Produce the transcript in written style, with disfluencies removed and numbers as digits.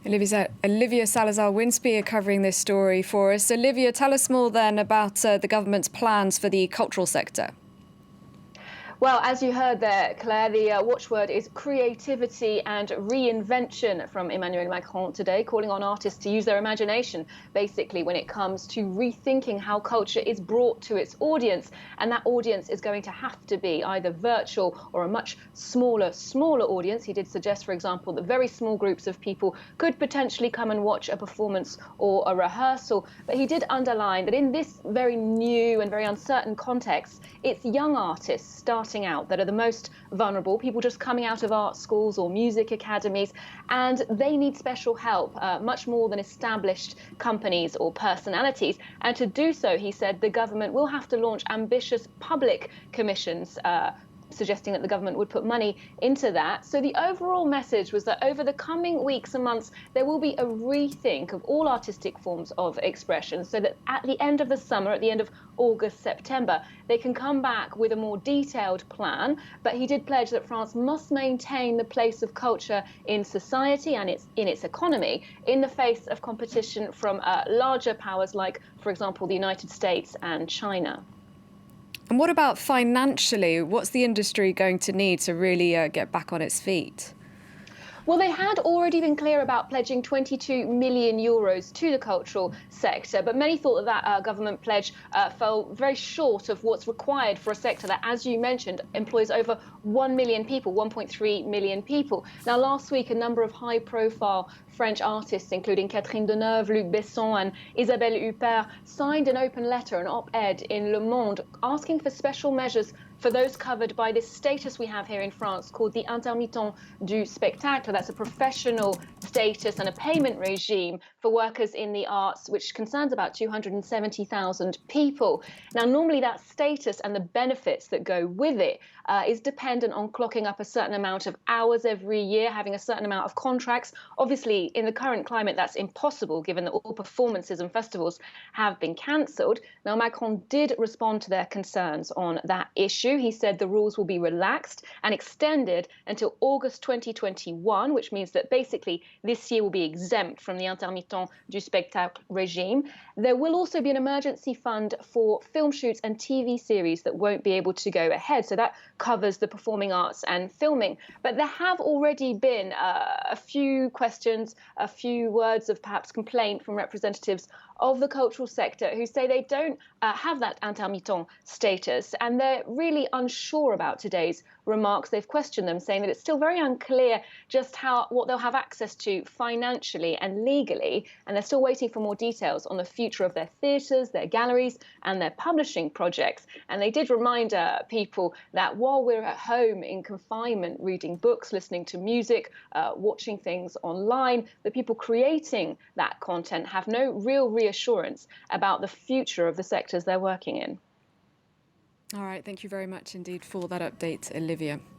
Olivia Salazar-WINSPEAR covering this story for us. Olivia, tell us more then about the government's plans for the cultural sector. Well, as you heard there, Claire, the watchword is creativity and reinvention from Emmanuel Macron today, calling on artists to use their imagination, basically, when it comes to rethinking how culture is brought to its audience. And that audience is going to have to be either virtual or a much smaller audience. He did suggest, for example, that very small groups of people could potentially come and watch a performance or a rehearsal. But he did underline that in this very new and very uncertain context, it's young artists starting out that are the most vulnerable, people just coming out of art schools or music academies, and they need special help, much more than established companies or personalities. And to do so, he said, the government will have to launch ambitious public commissions, suggesting that the government would put money into that. So the overall message was that over the coming weeks and months, there will be a rethink of all artistic forms of expression, so that at the end of the summer, at the end of August, September, they can come back with a more detailed plan. But he did pledge that France must maintain the place of culture in society and in its economy in the face of competition from larger powers like, for example, the United States and China. And what about financially? What's the industry going to need to really get back on its feet? Well, they had already been clear about pledging 22 million euros to the cultural sector, but many thought that government pledge fell very short of what's required for a sector that, as you mentioned, employs over 1 million people, 1.3 million people. Now, last week, a number of high-profile French artists, including Catherine Deneuve, Luc Besson and Isabelle Huppert, signed an open letter, an op-ed in Le Monde, asking for special measures for those covered by this status we have here in France called the intermittent du spectacle. That's a professional status and a payment regime for workers in the arts, which concerns about 270,000 people. Now, normally that status and the benefits that go with it is dependent on clocking up a certain amount of hours every year, having a certain amount of contracts. Obviously, in the current climate, that's impossible, given that all performances and festivals have been cancelled. Now, Macron did respond to their concerns on that issue. He said the rules will be relaxed and extended until August 2021, which means that basically this year will be exempt from the intermittent du spectacle regime. There will also be an emergency fund for film shoots and TV series that won't be able to go ahead. So that covers the performing arts and filming. But there have already been a few questions, a few words of perhaps complaint from representatives of the cultural sector who say they don't have that intermittent status, and they're really unsure about today's remarks. They've questioned them, saying that it's still very unclear just what they'll have access to financially and legally, and they're still waiting for more details on the future of their theatres, their galleries and their publishing projects. And they did remind people that while we're at home in confinement, reading books, listening to music, watching things online, the people creating that content have no real reassurance about the future of the sectors they're working in. All right, thank you very much indeed for that update, Olivia.